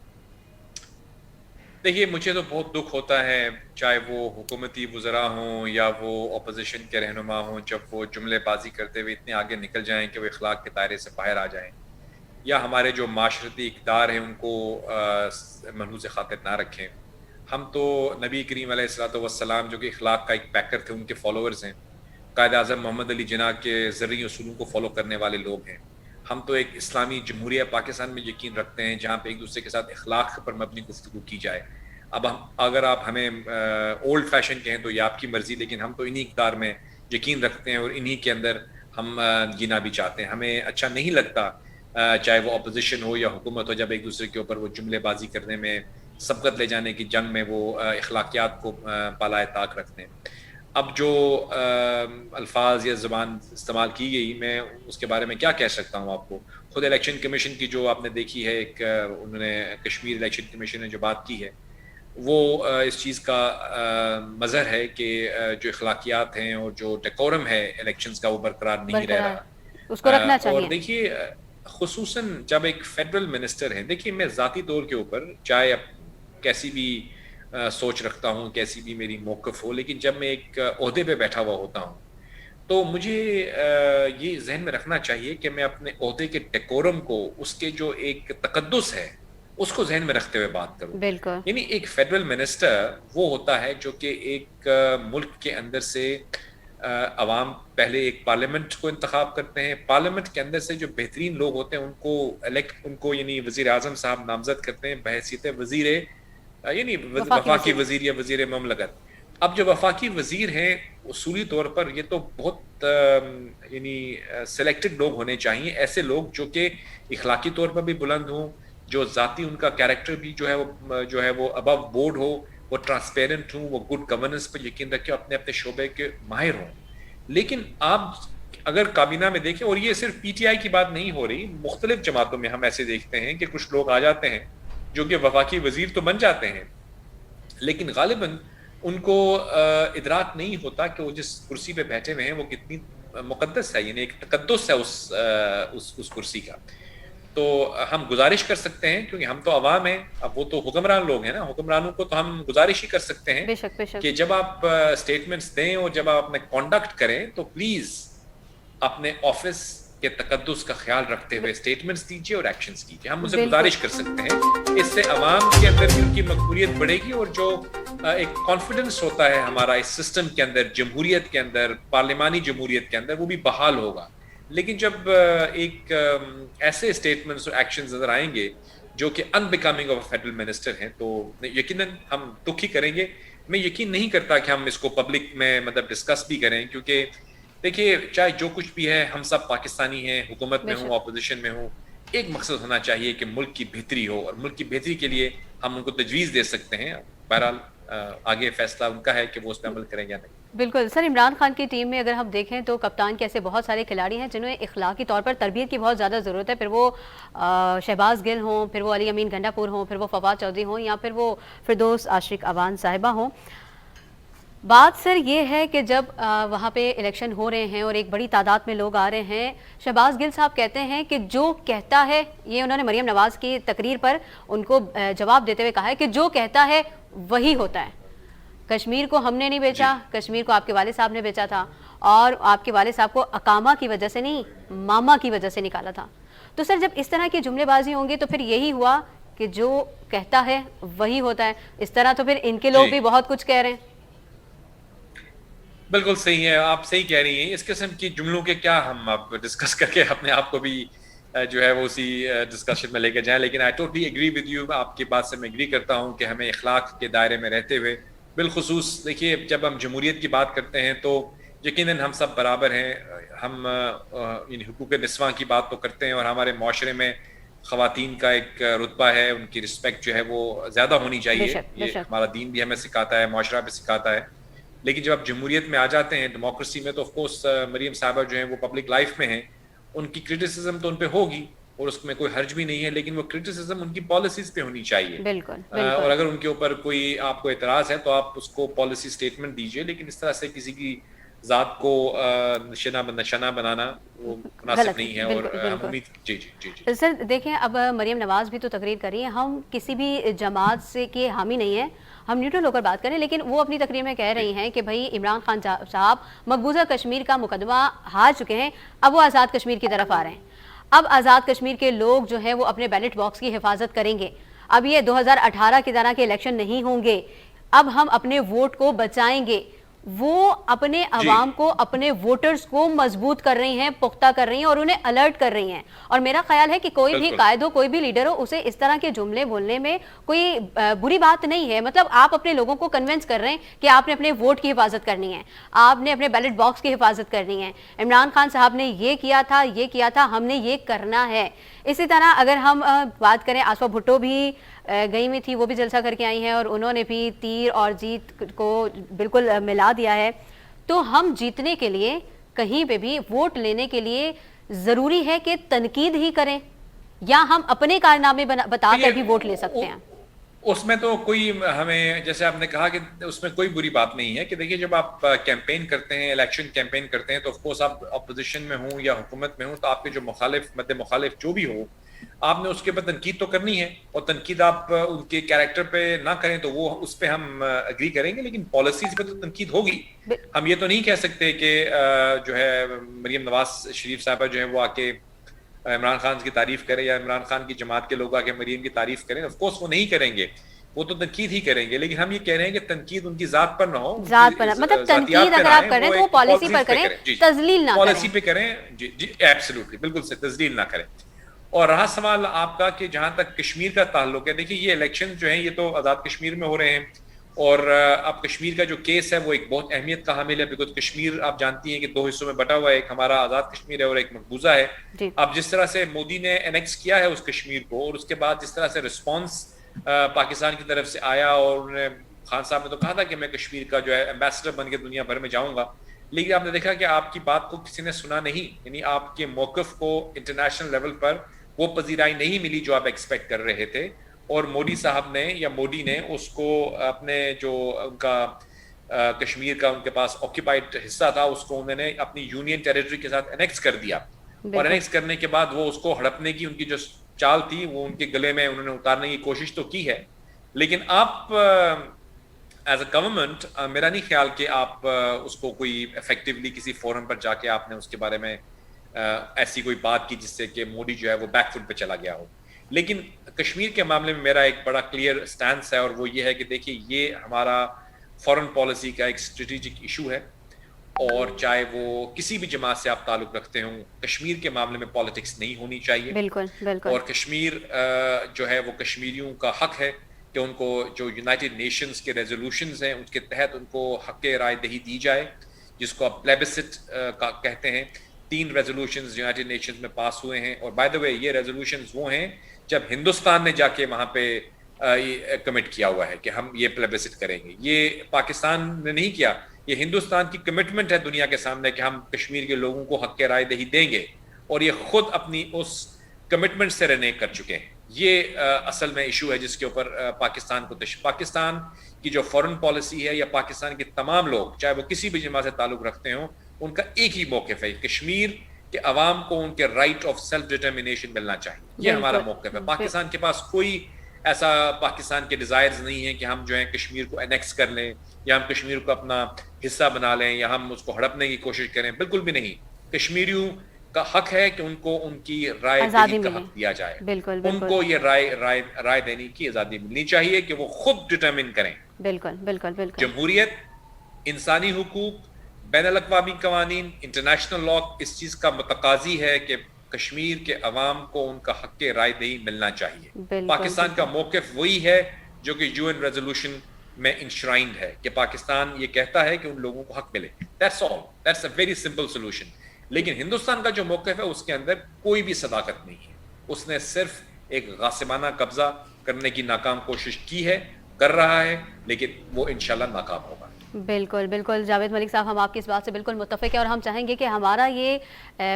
دیکھیے مجھے تو بہت دکھ ہوتا ہے، چاہے وہ حکومتی وزراء ہوں یا وہ اپوزیشن کے رہنما ہوں، جب وہ جملے بازی کرتے ہوئے اتنے آگے نکل جائیں کہ وہ اخلاق کے دائرے سے باہر آ جائیں، یا ہمارے جو معاشرتی اقدار ہیں ان کو ملحوظ خاطر نہ رکھیں۔ ہم تو نبی کریم علیہ الصلوۃ والسلام جو کہ اخلاق کا ایک پیکر تھے، ان کے فالوورز ہیں، قائد اعظم محمد علی جناح کے زرعی اصولوں کو فالو کرنے والے لوگ ہیں۔ ہم تو ایک اسلامی جمہوریہ پاکستان میں یقین رکھتے ہیں جہاں پہ ایک دوسرے کے ساتھ اخلاق پر مبنی گفتگو کی جائے۔ اب اگر آپ ہمیں اولڈ فیشن کہیں تو یہ آپ کی مرضی، لیکن ہم تو انہی اقدار میں یقین رکھتے ہیں اور انہی کے اندر ہم جینا بھی چاہتے ہیں۔ ہمیں اچھا نہیں لگتا چاہے وہ اپوزیشن ہو یا حکومت ہو، جب ایک دوسرے کے اوپر وہ جملے بازی کرنے میں، سبقت لے جانے کی جنگ میں وہ اخلاقیات کو بالائے طاق رکھتے ہیں۔ اب جو الفاظ یا زبان استعمال کی گئی، میں اس کے بارے میں کیا کہہ سکتا ہوں آپ کو؟ خود الیکشن کمیشن کی جو آپ نے دیکھی ہے، ایک انہوں نے کشمیر الیکشن کمیشن نے جو بات کی ہے، وہ اس چیز کا مظہر ہے کہ جو اخلاقیات ہیں اور جو ڈیکورم ہے الیکشنز کا وہ برقرار نہیں رہ رہا، اس کو رکھنا اور چاہیے۔ دیکھیے خصوصاً جب ایک فیڈرل منسٹر ہیں، دیکھیے میں ذاتی طور کے اوپر چاہے اب کیسی بھی سوچ رکھتا ہوں، کیسی بھی میری موقف ہو، لیکن جب میں ایک عہدے پہ بیٹھا ہوا ہوتا ہوں تو مجھے یہ ذہن میں رکھنا چاہیے کہ میں اپنے عہدے کے ڈیکورم کو، اس کے جو ایک تقدس ہے، اس کو ذہن میں رکھتے ہوئے بات کروں۔ بالکل، یعنی ایک فیڈرل منسٹر وہ ہوتا ہے جو کہ ایک ملک کے اندر سے عوام پہلے ایک پارلیمنٹ کو انتخاب کرتے ہیں، پارلیمنٹ کے اندر سے جو بہترین لوگ ہوتے ہیں ان کو یعنی وزیر اعظم صاحب نامزد کرتے ہیں بحیثیت وزیر، یعنی وفاقی وزیر یا وزیر مملکت۔ اب جو وفاقی وزیر ہیں اصولی طور پر یہ تو بہت یعنی سلیکٹڈ لوگ ہونے چاہیے، ایسے لوگ جو کہ اخلاقی طور پر بھی بلند ہوں، جو ذاتی ان کا کیریکٹر بھی جو ہے وہ ابو بورڈ ہو، وہ ٹرانسپیرنٹ ہوں، وہ گڈ گورننس پر یقین رکھیں، اپنے اپنے شعبے کے ماہر ہوں۔ لیکن آپ اگر کابینہ میں دیکھیں، اور یہ صرف پی ٹی آئی کی بات نہیں ہو رہی، مختلف جماعتوں میں ہم ایسے دیکھتے ہیں کہ کچھ لوگ آ جاتے ہیں جو کہ وفاقی وزیر تو بن جاتے ہیں، لیکن غالباً ان کو ادراک نہیں ہوتا کہ وہ جس کرسی پہ بیٹھے ہوئے ہیں وہ کتنی مقدس ہے، یعنی ایک تقدس ہے اس کرسی کا۔ تو ہم گزارش کر سکتے ہیں، کیونکہ ہم تو عوام ہیں، اب وہ تو حکمران لوگ ہیں نا، حکمرانوں کو تو ہم گزارش ہی کر سکتے ہیں بے شک، بے شک، کہ جب آپ اسٹیٹمنٹس دیں اور جب آپ اپنے کانڈکٹ کریں تو پلیز اپنے آفس کے تقدس کا خیال رکھتے ہوئے اسٹیٹمنٹس دیجیے اور ایکشنز کیجیے۔ ہم اسے گزارش کر سکتے ہیں، اس سے عوام کے اندر بھی ان کی مقبولیت بڑھے گی، اور جو ایک کانفیڈنس ہوتا ہے ہمارا اس سسٹم کے اندر، جمہوریت کے اندر، پارلیمانی جمہوریت کے اندر، وہ بھی بحال ہوگا۔ لیکن جب ایک ایسے اسٹیٹمنٹس اور ایکشنز نظر آئیں گے جو کہ in becoming of federal minister ہیں، تو یقیناً ہم دکھ ہی کریں گے۔ میں یقین نہیں کرتا کہ ہم اس کو پبلک میں مطلب ڈسکس بھی کریں، کیونکہ دیکھیے چاہے جو کچھ بھی ہے، ہم سب پاکستانی ہیں، حکومت میں ہوں، اپوزیشن میں ہوں، ایک مقصد ہونا چاہیے کہ ملک کی بہتری ہو، اور ملک کی بہتری کے لیے ہم ان کو تجویز دے سکتے ہیں۔ بہرحال آگے فیصلہ ان کا ہے کہ وہ اس پہ عمل کریں یا نہیں۔ بالکل سر، عمران خان کی ٹیم میں اگر ہم دیکھیں تو کپتان کے ایسے بہت سارے کھلاڑی ہیں جنہیں اخلاقی طور پر تربیت کی بہت زیادہ ضرورت ہے، پھر وہ شہباز گل ہوں، پھر وہ علی امین گنڈا پور ہوں، پھر وہ فواد چودھری ہوں، یا پھر وہ فردوس عاشق اوان صاحبہ ہوں۔ بات سر یہ ہے کہ جب وہاں پہ الیکشن ہو رہے ہیں اور ایک بڑی تعداد میں لوگ آ رہے ہیں، شہباز گل صاحب کہتے ہیں کہ جو کہتا ہے، یہ انہوں نے مریم نواز کی تقریر پر ان کو جواب دیتے ہوئے کہا ہے کہ جو کہتا ہے وہی ہوتا ہے۔ کشمیر کو ہم نے نہیں بیچا، کشمیر کو آپ کے والد صاحب نے بیچا تھا، اور آپ کے والد صاحب کو اقامہ کی وجہ سے نہیں، ماما کی وجہ سے نکالا تھا۔ تو سر جب اس طرح کی جملے بازی ہوں گی تو پھر یہی ہوا کہ جو کہتا ہے وہی ہوتا ہے، اس طرح تو پھر ان کے لوگ بھی بہت کچھ کہہ رہے ہیں۔ بالکل صحیح ہے، آپ صحیح کہہ رہی ہیں۔ اس قسم کی جملوں کے کیا ہم اب ڈسکس کر کے اپنے آپ کو بھی جو ہے وہ اسی ڈسکشن میں لے کے جائیں، لیکن I totally agree with you, آپ کی بات سے میں ایگری کرتا ہوں کہ ہمیں اخلاق کے دائرے میں رہتے ہوئے، بالخصوص دیکھیے جب ہم جمہوریت کی بات کرتے ہیں تو یقیناً ہم سب برابر ہیں، ہم حقوق نسواں کی بات تو کرتے ہیں، اور ہمارے معاشرے میں خواتین کا ایک رتبہ ہے, ان کی رسپیکٹ جو ہے وہ زیادہ ہونی چاہیے, یہ ہمارا دین بھی ہمیں سکھاتا ہے, معاشرہ بھی سکھاتا ہے. لیکن جب آپ جمہوریت میں آ جاتے ہیں, ڈیموکریسی میں, تو آف کورس مریم صاحبہ جو ہیں وہ پبلک لائف میں ہیں, ان کی کرٹیسزم تو ان پہ ہوگی اور اس میں کوئی حرج بھی نہیں ہے, لیکن وہ کرٹیسزم ان کی پالیسیز پہ ہونی چاہیے. اور اگر ان کے اوپر کوئی آپ کو اعتراض ہے تو آپ اس کو پالیسی سٹیٹمنٹ دیجئے, لیکن اس طرح سے کسی کی ذات کو نشانہ بنانا وہ مناسب نہیں ہے. اور ہم امید جی سر دیکھیں, اب مریم نواز بھی تو تقریر کر رہی ہیں, ہم کسی بھی جماعت سے کے حامی نہیں ہیں, ہم نیوٹرل ہو کر بات کریں, لیکن وہ اپنی تقریر میں کہہ رہی ہیں کہ بھائی عمران خان صاحب مقبوضہ کشمیر کا مقدمہ ہار چکے ہیں, اب وہ آزاد کشمیر کی طرف آ رہے ہیں. اب آزاد کشمیر کے لوگ جو ہیں وہ اپنے بیلٹ باکس کی حفاظت کریں گے. اب یہ 2018 کی طرح کے الیکشن نہیں ہوں گے, اب ہم اپنے ووٹ کو بچائیں گے. وہ اپنے عوام کو, اپنے ووٹرز کو مضبوط کر رہی ہیں, پختہ کر رہی ہیں اور انہیں الرٹ کر رہی ہیں. اور میرا خیال ہے کہ کوئی بھی قائد ہو, کوئی بھی لیڈر ہو, اسے اس طرح کے جملے بولنے میں کوئی بری بات نہیں ہے. مطلب آپ اپنے لوگوں کو کنونس کر رہے ہیں کہ آپ نے اپنے ووٹ کی حفاظت کرنی ہے, آپ نے اپنے بیلٹ باکس کی حفاظت کرنی ہے. عمران خان صاحب نے یہ کیا تھا, ہم نے یہ کرنا ہے. اسی طرح اگر ہم بات کریں, آسفا بھٹو بھی گئی ہوئی تھی, وہ بھی جلسہ کر کے آئی ہیں اور انہوں نے بھی تیر اور جیت کو بالکل ملا دیا ہے. تو ہم جیتنے کے لیے, کہیں پہ بھی ووٹ لینے کے لیے ضروری ہے کہ تنقید ہی کریں, یا ہم اپنے کارنامے بتا کر بھی ووٹ لے سکتے ہیں؟ اس میں تو کوئی, ہمیں جیسے آپ نے کہا کہ اس میں کوئی بری بات نہیں ہے کہ دیکھیے جب آپ کیمپین کرتے ہیں, الیکشن کیمپین کرتے ہیں, تو آف کورس آپ اپوزیشن میں ہوں یا حکومت میں ہوں, تو آپ کے جو مخالف جو بھی ہو, آپ نے اس کے اوپر تنقید تو کرنی ہے. اور تنقید آپ ان کے کیریکٹر پہ نہ کریں تو وہ اس پہ ہم اگری کریں گے, لیکن پالیسیز پہ تو تنقید ہوگی. ہم یہ تو نہیں کہہ سکتے کہ جو ہے مریم نواز شریف صاحبہ جو ہے وہ آ کے عمران خان کی تعریف کرے, یا عمران خان کی جماعت کے لوگ آ کے مریم کی تعریف کریں. آف کورس وہ نہیں کریں گے, وہ تو تنقید ہی کریں گے. لیکن ہم یہ کہہ رہے ہیں کہ تنقید ان کی ذات پر نہ ہو, ذات پر, مطلب تنقید اگر آپ کریں تو وہ پالیسی پر کریں, تذلیل نہ کریں. پالیسی پہ کریں, جی ایبسلیوٹلی, بالکل سے تذلیل نہ کریں. اور رہا سوال آپ کا کہ جہاں تک کشمیر کا تعلق ہے, دیکھیے یہ الیکشن جو ہیں یہ تو آزاد کشمیر میں ہو رہے ہیں, اور اب کشمیر کا جو کیس ہے وہ ایک بہت اہمیت کا حامل ہے, بیکاز کشمیر آپ جانتی ہیں کہ 2 حصوں میں بٹا ہوا ہے, ایک ہمارا آزاد کشمیر ہے اور ایک مقبوضہ ہے. اب جس طرح سے مودی نے انیکس کیا ہے اس کشمیر کو, اور اس کے بعد جس طرح سے رسپانس پاکستان کی طرف سے آیا, اور انہوں نے, خان صاحب نے تو کہا تھا کہ میں کشمیر کا جو ہے ایمبیسڈر بن کے دنیا بھر میں جاؤں گا, لیکن آپ نے دیکھا کہ آپ کی بات کو کسی نے سنا نہیں, یعنی آپ کے موقف کو انٹرنیشنل لیول پر وہ پذیرائی نہیں ملی جو آپ ایکسپیکٹ کر رہے تھے. اور مودی صاحب نے, یا مودی نے اس کو اپنے جو ان کا کشمیر کا ان کے پاس آکوپائڈ حصہ تھا, اس کو انہوں نے اپنی یونین ٹیریٹری کے ساتھ انیکس کر دیا. اور انیکس کرنے کے بعد وہ اس کو ہڑپنے کی ان کی جو چال تھی وہ ان کے گلے میں انہوں نے اتارنے کی کوشش تو کی ہے. لیکن آپ ایز اے گورنمنٹ, میرا نہیں خیال کہ آپ اس کو کوئی افیکٹولی کسی فورم پر جا کے آپ نے اس کے بارے میں ایسی کوئی بات کی جس سے کہ مودی جو ہے وہ بیک فٹ پہ چلا گیا ہو. لیکن کشمیر کے معاملے میں میرا ایک بڑا کلیئر سٹینس ہے, اور وہ یہ ہے کہ دیکھیے یہ ہمارا فورن پالیسی کا ایک اسٹریٹجک ایشو ہے, اور چاہے وہ کسی بھی جماعت سے آپ تعلق رکھتے ہوں, کشمیر کے معاملے میں پالیٹکس نہیں ہونی چاہیے. بالکل. اور کشمیر جو ہے وہ کشمیریوں کا حق ہے کہ ان کو جو یونائٹڈ نیشنز کے ریزولوشنز ہیں ان کے تحت ان کو حق رائے دہی دی جائے, جس کو آپ پلیبسٹ کا کہتے ہیں. 3 ریزولوشنز یونائٹڈ نیشنز میں پاس ہوئے ہیں, اور بائی دا وے یہ ریزولوشنز وہ ہیں جب ہندوستان نے جا کے وہاں پہ کمٹ کیا ہوا ہے کہ ہم یہ پلیبسٹ کریں گے. یہ پاکستان نے نہیں کیا, یہ ہندوستان کی کمٹمنٹ ہے دنیا کے سامنے کہ ہم کشمیر کے لوگوں کو حق رائے دہی دیں گے, اور یہ خود اپنی اس کمٹمنٹ سے رنیگ کر چکے ہیں. یہ اصل میں ایشو ہے جس کے اوپر پاکستان کو پاکستان کی جو فورن پالیسی ہے, یا پاکستان کے تمام لوگ چاہے وہ کسی بھی جماعت سے تعلق رکھتے ہوں, ان کا ایک ہی موقف ہے, کشمیر کے عوام کو ان کے رائٹ آف سیلف ڈٹرمنیشن ملنا چاہیے. یہ ہمارا موقف ہے. پاکستان کے پاس کوئی ایسا پاکستان کے ڈیزائرز نہیں ہیں کہ ہم جو ہے کشمیر کو انیکس کر لیں, یا ہم کشمیر کو اپنا حصہ بنا لیں, یا ہم اس کو ہڑپنے کی کوشش کریں. بالکل بھی نہیں. کشمیریوں کا حق ہے کہ ان کو ان کی رائے دہی کا حق دیا جائے. ان کو یہ رائے دینے کی آزادی ملنی چاہیے کہ وہ خود ڈٹرمن کریں. بالکل. جمہوریت, انسانی حقوق, بین الاقوامی قوانین, انٹرنیشنل لا اس چیز کا متقاضی ہے کہ کشمیر کے عوام کو ان کا حق رائے دہی ملنا چاہیے. پاکستان کا موقف وہی ہے جو کہ UN ریزولوشن میں انشرائنڈ ہے کہ پاکستان یہ کہتا ہے کہ ان لوگوں کو حق ملے. That's all. That's a very simple solution. لیکن ہندوستان کا جو موقف ہے اس کے اندر کوئی بھی صداقت نہیں ہے. اس نے صرف ایک غاصبانہ قبضہ کرنے کی ناکام کوشش کی ہے, کر رہا ہے, لیکن وہ انشاءاللہ ناکام ہوگا. بالکل بالکل جاوید ملک صاحب, ہم آپ کی اس بات سے بالکل متفق ہیں, اور ہم چاہیں گے کہ ہمارا یہ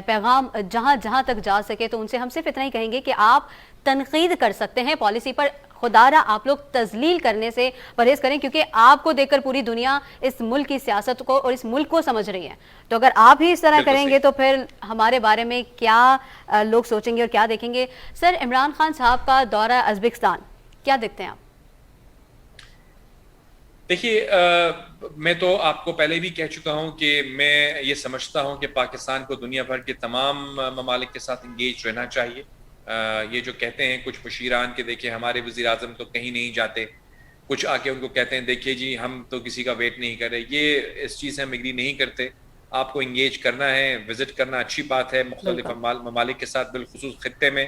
پیغام جہاں جہاں تک جا سکے تو ان سے ہم صرف اتنا ہی کہیں گے کہ آپ تنقید کر سکتے ہیں پالیسی پر, خدارہ آپ لوگ تذلیل کرنے سے پرہیز کریں, کیونکہ آپ کو دیکھ کر پوری دنیا اس ملک کی سیاست کو اور اس ملک کو سمجھ رہی ہے. تو اگر آپ ہی اس طرح کریں گے تو پھر ہمارے بارے میں کیا لوگ سوچیں گے اور کیا دیکھیں گے. سر, عمران خان صاحب کا دورہ ازبکستان کیا دیکھتے ہیں آپ؟ دیکھیے, میں تو آپ کو پہلے بھی کہہ چکا ہوں کہ میں یہ سمجھتا ہوں کہ پاکستان کو دنیا بھر کے تمام ممالک کے ساتھ انگیج رہنا چاہیے. یہ جو کہتے ہیں کچھ مشیران کہ دیکھیں ہمارے وزیر اعظم تو کہیں نہیں جاتے, کچھ آ کے ان کو کہتے ہیں دیکھیے جی ہم تو کسی کا ویٹ نہیں کر رہے, یہ اس چیز سے ہم ایگری نہیں کرتے. آپ کو انگیج کرنا ہے, وزٹ کرنا اچھی بات ہے مختلف ممالک کے ساتھ, بالخصوص خطے میں.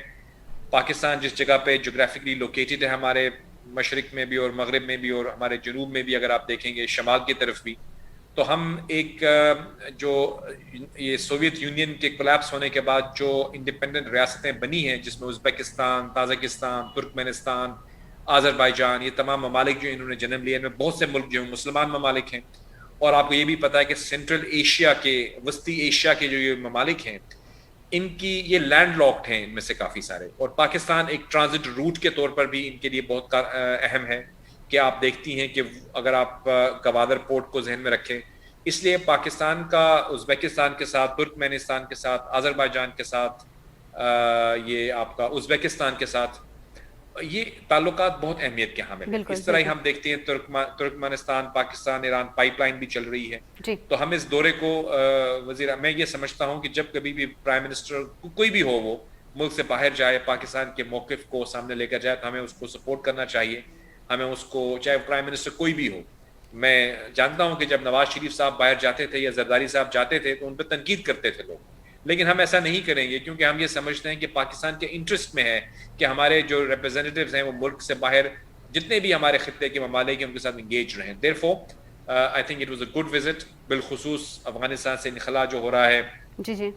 پاکستان جس جگہ پہ جغرافکلی لوکیٹڈ ہے, ہمارے مشرق میں بھی اور مغرب میں بھی اور ہمارے جنوب میں بھی, اگر آپ دیکھیں گے شمال کی طرف بھی, تو ہم ایک جو یہ سوویت یونین کے کولیپس ہونے کے بعد جو انڈیپینڈنٹ ریاستیں بنی ہیں, جس میں ازبکستان, تاجکستان, ترکمانستان, آذربائیجان, یہ تمام ممالک جو انہوں نے جنم لیا, ان میں بہت سے ملک جو ہیں مسلمان ممالک ہیں. اور آپ کو یہ بھی پتہ ہے کہ سینٹرل ایشیا کے, وسطی ایشیا کے جو یہ ممالک ہیں, ان کی یہ لینڈ لاکڈ ہیں ان میں سے کافی سارے, اور پاکستان ایک ٹرانزٹ روٹ کے طور پر بھی ان کے لیے بہت اہم ہے. کہ آپ دیکھتی ہیں کہ اگر آپ گوادر پورٹ کو ذہن میں رکھیں, اس لیے پاکستان کا ازبکستان کے ساتھ, ترکمانستان کے ساتھ, آذربائیجان کے ساتھ, یہ آپ کا ازبکستان کے ساتھ, یہ تعلقات بہت اہمیت کے حامل ہیں. اس طرح ہی ہم دیکھتے ہیں Turkmenistan, Pakistan, Iran pipe line بھی چل رہی ہے. تو ہم اس دورے کو میں یہ سمجھتا ہوں کہ جب کبھی بھی پرائم منسٹر کوئی بھی ہو وہ ملک سے باہر جائے, پاکستان کے موقف کو سامنے لے کر جائے, تو ہمیں اس کو سپورٹ کرنا چاہیے. ہمیں اس کو, چاہے پرائم منسٹر کوئی بھی ہو, میں جانتا ہوں کہ جب نواز شریف صاحب باہر جاتے تھے یا زرداری صاحب جاتے تھے تو ان پہ تنقید کرتے تھے لوگ, لیکن ہم ایسا نہیں کریں گے, کیونکہ ہم یہ سمجھتے ہیں کہ پاکستان کے انٹرسٹ میں ہے کہ ہمارے جو ریپرزینٹیوز ہیں وہ ملک سے باہر جتنے بھی ہمارے خطے کے ممالک ہیں ان کے ساتھ انگیج رہیں. Therefore, I think it was a good visit, بالخصوص افغانستان سے انخلا جو ہو رہا ہے جی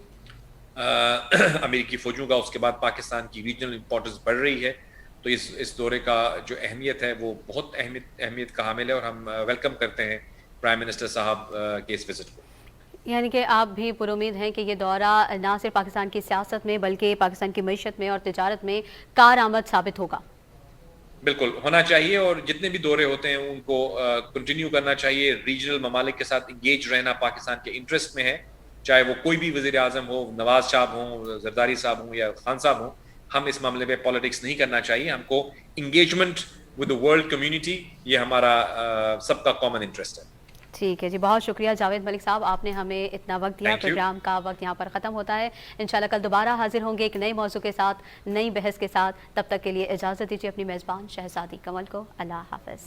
امریکی فوجوں کا, اس کے بعد پاکستان کی ریجنل امپورٹنس بڑھ رہی ہے. تو اس دورے کا جو اہمیت ہے وہ بہت اہمیت کا حامل ہے, اور ہم ویلکم کرتے ہیں پرائم منسٹر صاحب کے اس وزٹ کو. یعنی کہ آپ بھی پر امید ہیں کہ یہ دورہ نہ صرف پاکستان کی سیاست میں بلکہ پاکستان کی معیشت میں اور تجارت میں کارآمد ثابت ہوگا. بالکل ہونا چاہیے, اور جتنے بھی دورے ہوتے ہیں ان کو کنٹینیو کرنا چاہیے. ریجنل ممالک کے ساتھ انگیج رہنا پاکستان کے انٹرسٹ میں ہے, چاہے وہ کوئی بھی وزیر اعظم ہو, نواز صاحب ہوں, زرداری صاحب ہوں یا خان صاحب ہوں. ہم اس معاملے پہ پالیٹکس نہیں کرنا چاہیے, ہم کو engagement with the world community, یہ ہمارا سب کا کامن انٹرسٹ ہے. ٹھیک ہے جی, بہت شکریہ جاوید ملک صاحب, آپ نے ہمیں اتنا وقت دیا. پروگرام کا وقت یہاں پر ختم ہوتا ہے. انشاءاللہ کل دوبارہ حاضر ہوں گے ایک نئے موضوع کے ساتھ, نئی بحث کے ساتھ. تب تک کے لیے اجازت دیجیے اپنی میزبان شہزادی کمل کو. اللہ حافظ.